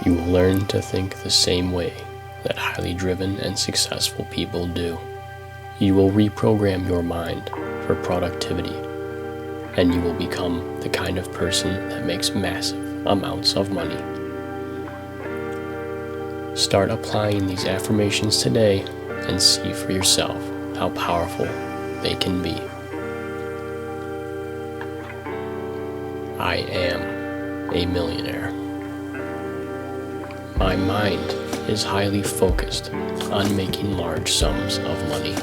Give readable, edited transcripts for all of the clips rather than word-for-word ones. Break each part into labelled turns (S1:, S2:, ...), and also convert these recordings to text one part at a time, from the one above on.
S1: You will learn to think the same way that highly driven and successful people do. You will reprogram your mind for productivity, and you will become the kind of person that makes massive amounts of money. Start applying these affirmations today and see for yourself how powerful they can be. I am a millionaire. My mind is highly focused on making large sums of money.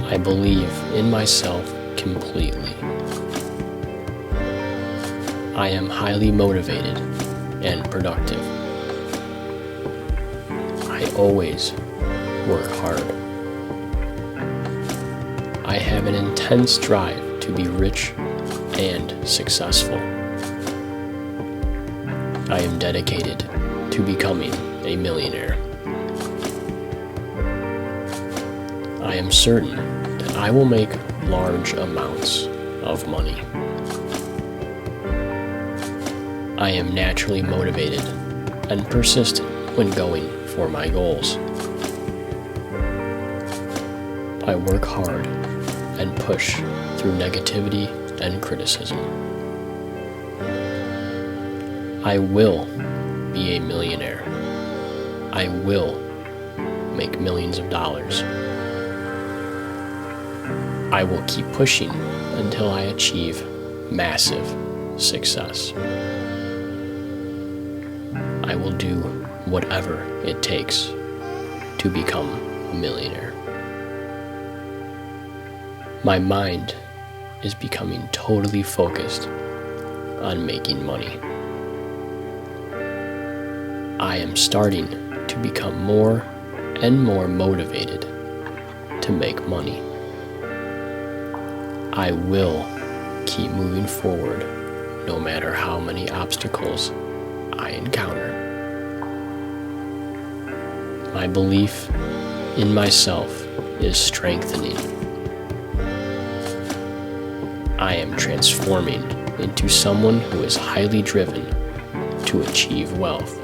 S1: I believe in myself completely. I am highly motivated and productive. I always work hard. I have an intense drive to be rich and successful. I am dedicated to becoming a millionaire. I am certain that I will make large amounts of money. I am naturally motivated and persistent when going for my goals. I work hard and push through negativity and criticism. I will be a millionaire. I will make millions of dollars. I will keep pushing until I achieve massive success. I will do whatever it takes to become a millionaire. My mind is becoming totally focused on making money. I am starting to become more and more motivated to make money. I will keep moving forward no matter how many obstacles I encounter. My belief in myself is strengthening. I am transforming into someone who is highly driven to achieve wealth.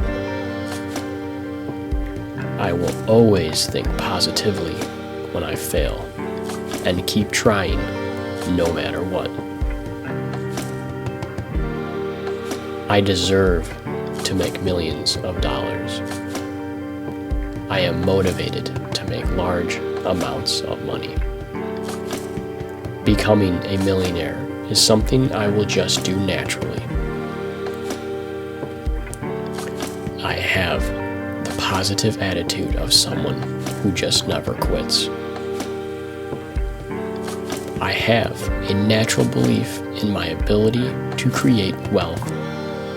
S1: I will always think positively when I fail and keep trying no matter what. I deserve to make millions of dollars. I am motivated to make large amounts of money. Becoming a millionaire is something I will just do naturally. I have the positive attitude of someone who just never quits. I have a natural belief in my ability to create wealth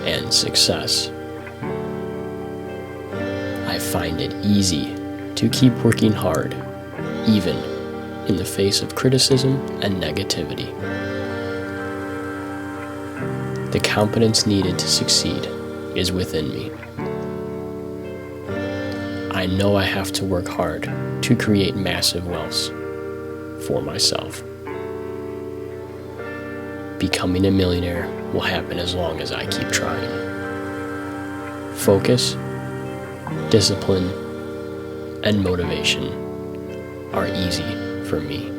S1: and success. I find it easy to keep working hard, even in the face of criticism and negativity. The confidence needed to succeed is within me. I know I have to work hard to create massive wealth for myself. Becoming a millionaire will happen as long as I keep trying. Focus, discipline, and motivation are easy for me.